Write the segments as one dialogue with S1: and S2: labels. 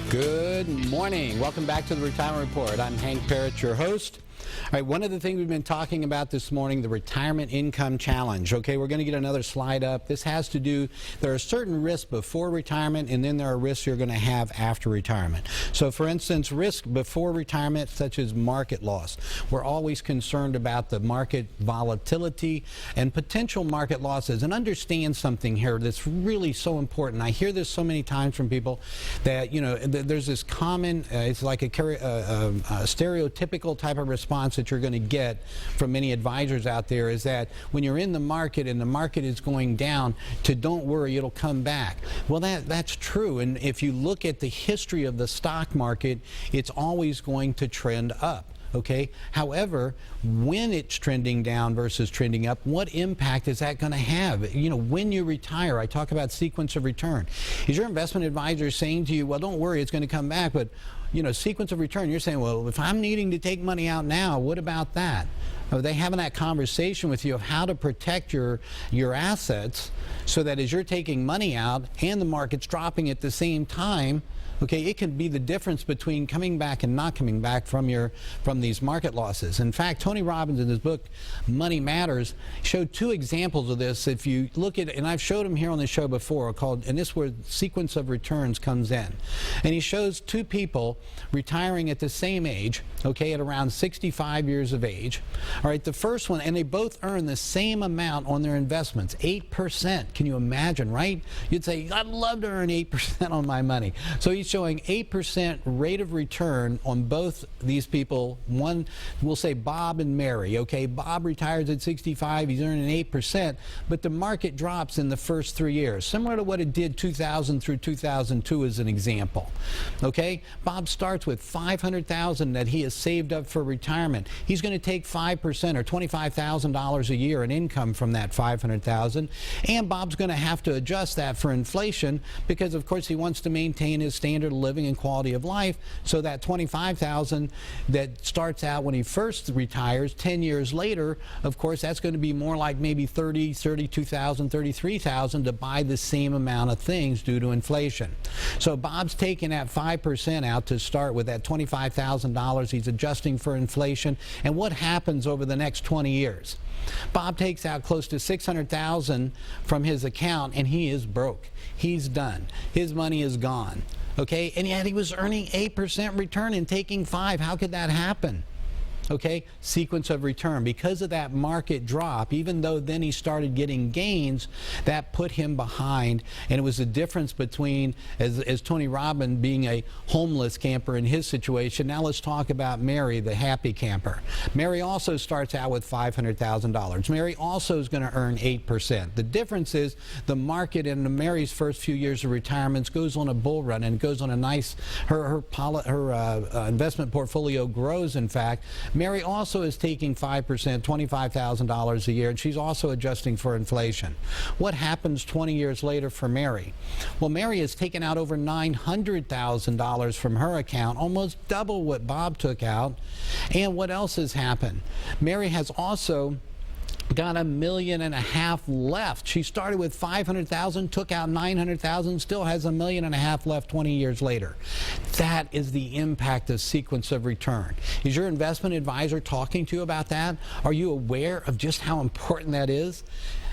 S1: Good morning. Welcome back to the Retirement Report. I'm Hank Parrott, your host. All right, one of the things we've been talking about this morning, the Retirement Income Challenge. Okay, we're going to get another slide up. This has to do, there are certain risks before retirement, and then there are risks you're going to have after retirement. So, for instance, risk before retirement, such as market loss. We're always concerned about the market volatility and potential market losses. And understand something here that's really so important. I hear this so many times from people that, you know, there's this common, it's like a stereotypical type of response that you're going to get from many advisors out there, is that when you're in the market and the market is going down, to don't worry, it'll come back. Well, that's true. And if you look at the history of the stock market, it's always going to trend up. Okay. However, when it's trending down versus trending up, what impact is that going to have? You know, when you retire, I talk about sequence of return. Is your investment advisor saying to you, well, don't worry, it's going to come back, but, you know, sequence of return, you're saying, well, if I'm needing to take money out now, what about that? Are they having that conversation with you of how to protect your assets so that as you're taking money out and the market's dropping at the same time, okay, it can be the difference between coming back and not coming back from these market losses. In fact, Tony Robbins in his book, Money Matters, showed two examples of this. If you look at, and I've showed them here on the show before, and this is where sequence of returns comes in. And he shows two people retiring at the same age, okay, at around 65 years of age. All right, the first one, and they both earn the same amount on their investments, 8%. Can you imagine, right? You'd say, I'd love to earn 8% on my money. So he's showing 8% rate of return on both these people. One, we'll say Bob and Mary. Okay, Bob retires at 65, he's earning 8%, but the market drops in the first 3 years, similar to what it did 2000 through 2002 as an example. Okay, Bob starts with $500,000 that he has saved up for retirement. He's going to take 5% or $25,000 a year in income from that $500,000, and Bob's going to have to adjust that for inflation because, of course, he wants to maintain his standard of living and quality of life. So that $25,000 that starts out when he first retires, 10 years later, of course, that's going to be more like maybe $32,000, $33,000 to buy the same amount of things due to inflation. So Bob's taking that 5% out to start with, that $25,000. He's adjusting for inflation. And what happens over the next 20 years? Bob takes out close to $600,000 from his account, and he is broke. He's done. His money is gone. Okay, and yet he was earning 8% return and taking 5%. How could that happen? Okay, sequence of return. Because of that market drop, even though then he started getting gains, that put him behind. And it was the difference between, as Tony Robbins being a homeless camper in his situation. Now let's talk about Mary, the happy camper. Mary also starts out with $500,000. Mary also is going to earn 8%. The difference is the market in Mary's first few years of retirement goes on a bull run and goes on a nice, her investment portfolio grows, in fact. Mary also is taking 5%, $25,000 a year, and she's also adjusting for inflation. What happens 20 years later for Mary? Well, Mary has taken out over $900,000 from her account, almost double what Bob took out. And what else has happened? Mary has also got $1.5 million left. She started with $500,000, took out $900,000, still has $1.5 million left 20 years later. That is the impact of sequence of return. Is your investment advisor talking to you about that? Are you aware of just how important that is?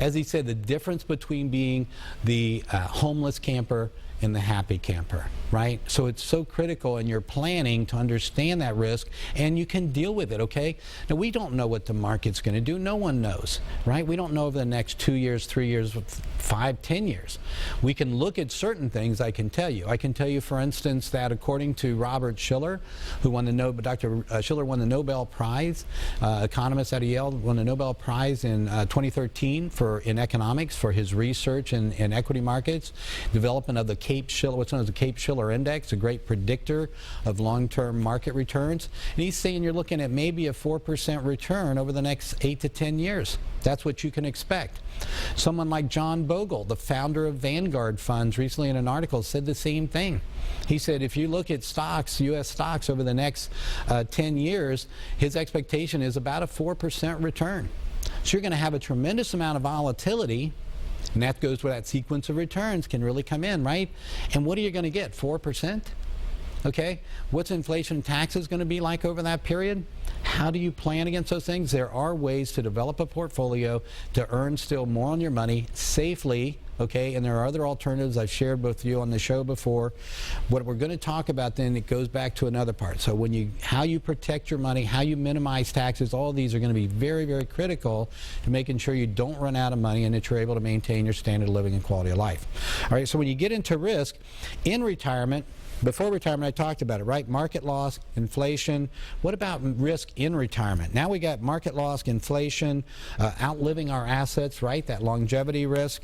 S1: As he said, the difference between being the homeless camper and the happy camper, right? So it's so critical in your planning to understand that risk, and you can deal with it, okay? Now, we don't know what the market's going to do. No one knows, right? We don't know over the next 2 years, 3 years, 5, 10 years. We can look at certain things, I can tell you. I can tell you, for instance, that according to Robert Shiller, who won the Dr. Shiller won the Nobel Prize, economist at Yale, won the Nobel Prize in 2013 in economics for his research in equity markets, development of the Cape-Shiller, what's known as the Cape-Shiller Index, a great predictor of long-term market returns. And he's saying you're looking at maybe a 4% return over the next 8 to 10 years. That's what you can expect. Someone like John Bogle, the founder of Vanguard Funds, recently in an article said the same thing. He said if you look at stocks, U.S. stocks over the next 10 years, his expectation is about a 4% return. So you're going to have a tremendous amount of volatility, and that goes where that sequence of returns can really come in, right? And what are you going to get, 4%? Okay, what's inflation and taxes going to be like over that period? How do you plan against those things? There are ways to develop a portfolio to earn still more on your money safely. Okay, and there are other alternatives I've shared with you on the show before. What we're going to talk about then, it goes back to another part. So how you protect your money, how you minimize taxes, all of these are going to be very, very critical to making sure you don't run out of money and that you're able to maintain your standard of living and quality of life. All right, so when you get into risk in retirement, before retirement, I talked about it, right? Market loss, inflation. What about risk in retirement? Now we got market loss, inflation, outliving our assets, right? That longevity risk,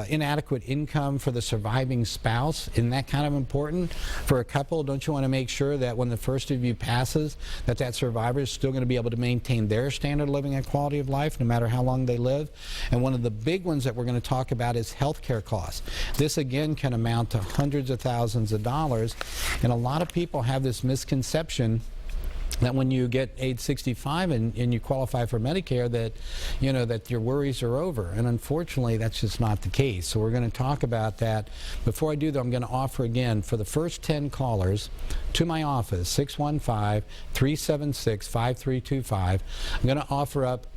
S1: inadequate income for the surviving spouse. Isn't that kind of important for a couple? Don't you want to make sure that when the first of you passes, that survivor is still going to be able to maintain their standard of living and quality of life no matter how long they live? And one of the big ones that we're going to talk about is healthcare costs. This again can amount to hundreds of thousands of dollars. And a lot of people have this misconception that when you get age 65 and you qualify for Medicare, that that your worries are over. And unfortunately, that's just not the case. So we're going to talk about that. Before I do, though, I'm going to offer again for the first 10 callers to my office, 615-376-5325. I'm going to offer up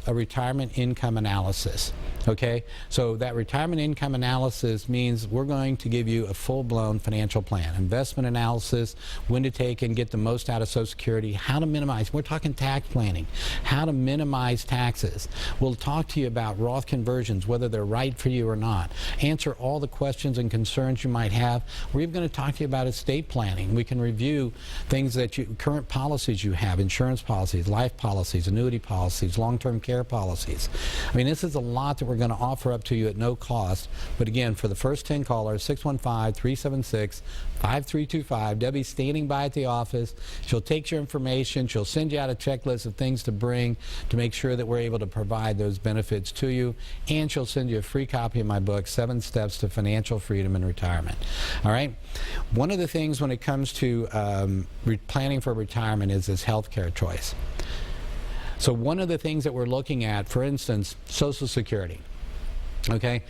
S1: a retirement income analysis. Okay, so that retirement income analysis means we're going to give you a full-blown financial plan, investment analysis, when to take and get the most out of Social Security, how to minimize, we're talking tax planning, how to minimize taxes. We'll talk to you about Roth conversions, whether they're right for you or not, answer all the questions and concerns you might have. We're even going to talk to you about estate planning. We can review things that current policies you have, insurance policies, life policies, annuity policies, long-term care policies. I mean, this is a lot that we're going to offer up to you at no cost. But again, for the first 10 callers, 615-376-5325. Debbie's standing by at the office. She'll take your information. She'll send you out a checklist of things to bring to make sure that we're able to provide those benefits to you. And she'll send you a free copy of my book, 7 Steps to Financial Freedom in Retirement. All right? One of the things when it comes to planning for retirement is this healthcare choice. So one of the things that we're looking at, for instance, Social Security. Okay,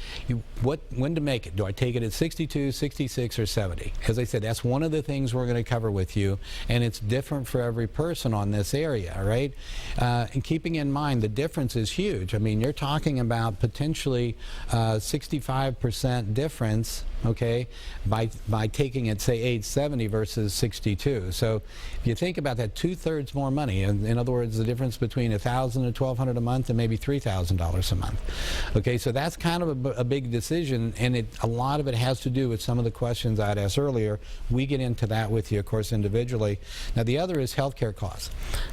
S1: when to make it? Do I take it at 62, 66, or 70? As I said, that's one of the things we're going to cover with you, and it's different for every person on this area, right? And keeping in mind, the difference is huge. I mean, you're talking about potentially 65% difference, okay, by taking it, say, age 70 versus 62. So if you think about that, 2/3 more money. In other words, the difference between $1,000 and $1,200 a month and maybe $3,000 a month. Okay, so that's kind of a big decision, and a lot of it has to do with some of the questions I'd asked earlier. We get into that with you, of course, individually. Now, the other is healthcare costs.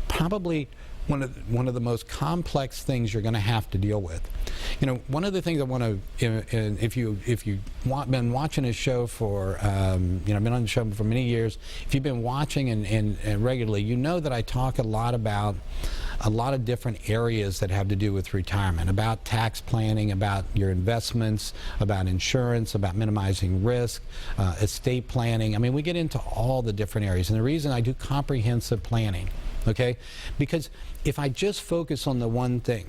S1: Probably one of the most complex things you're going to have to deal with. You know, one of the things I want to, if you've been watching a show for, I've been on the show for many years. If you've been watching and regularly, you know that I talk a lot about a lot of different areas that have to do with retirement, about tax planning, about your investments, about insurance, about minimizing risk, estate planning. I mean, we get into all the different areas. And the reason I do comprehensive planning, okay, because if I just focus on the one thing,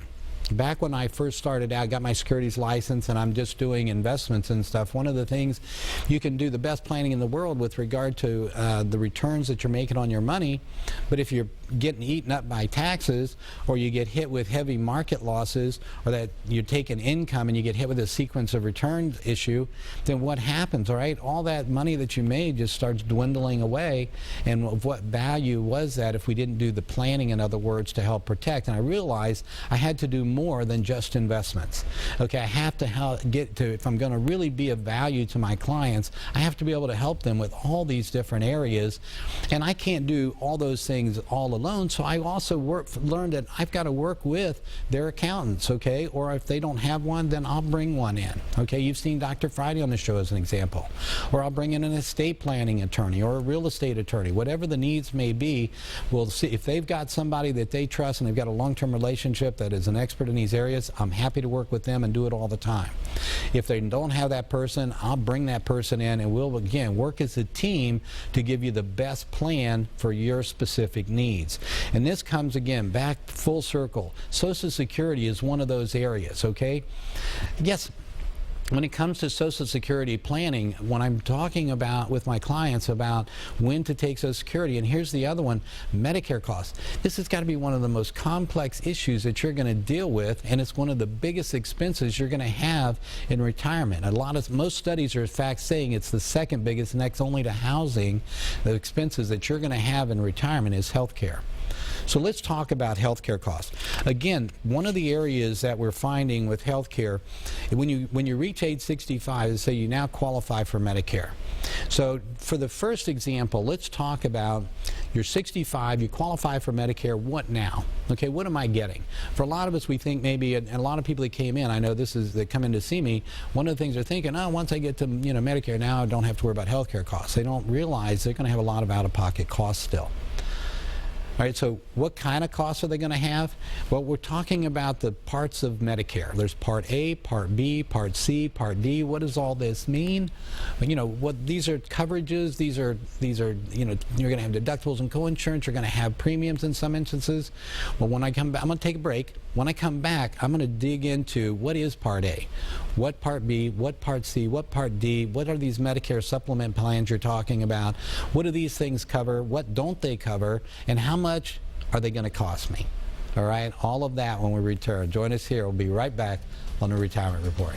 S1: back when I first started out, got my securities license, and I'm just doing investments and stuff, one of the things, you can do the best planning in the world with regard to the returns that you're making on your money, but if you're getting eaten up by taxes, or you get hit with heavy market losses, or that you're taking income and you get hit with a sequence of returns issue, then what happens, all right? All that money that you made just starts dwindling away, and of what value was that if we didn't do the planning, in other words, to help protect? And I realized I had to do more than just investments. Okay, I have to get to, if I'm going to really be of value to my clients, I have to be able to help them with all these different areas, and I can't do all those things all alone. So I also learned that I've got to work with their accountants, okay? Or if they don't have one, then I'll bring one in. Okay, you've seen Dr. Friday on the show as an example. Or I'll bring in an estate planning attorney or a real estate attorney. Whatever the needs may be, we'll see if they've got somebody that they trust and they've got a long-term relationship that is an expert in these areas. I'm happy to work with them and do it all the time. If they don't have that person, I'll bring that person in, and we'll again work as a team to give you the best plan for your specific needs. And this comes again back full circle. Social Security is one of those areas, okay? Yes, when it comes to Social Security planning, when I'm talking about with my clients about when to take Social Security, and here's the other one, Medicare costs. This has got to be one of the most complex issues that you're going to deal with, and it's one of the biggest expenses you're going to have in retirement. Most studies are in fact saying it's the second biggest, next only to housing. The expenses that you're going to have in retirement is health care. So let's talk about healthcare costs. Again, one of the areas that we're finding with healthcare, when you reach age 65, they say you now qualify for Medicare. So for the first example, let's talk about you're 65, you qualify for Medicare, what now? Okay, what am I getting? For a lot of us, we think maybe, and a lot of people that came in, I know that come in to see me, one of the things they're thinking, oh, once I get to Medicare, now I don't have to worry about healthcare costs. They don't realize they're going to have a lot of out-of-pocket costs still. All right, so what kind of costs are they going to have? Well, we're talking about the parts of Medicare. There's Part A, Part B, Part C, Part D. What does all this mean? What these are coverages. These are you're going to have deductibles and co-insurance. You're going to have premiums in some instances. Well, when I come back, I'm going to take a break. When I come back, I'm going to dig into what is Part A, what Part B, what Part C, what Part D, what are these Medicare supplement plans you're talking about? What do these things cover? What don't they cover? And how much are they going to cost me? All right, all of that when we return. Join us here. We'll be right back on the Retirement Report.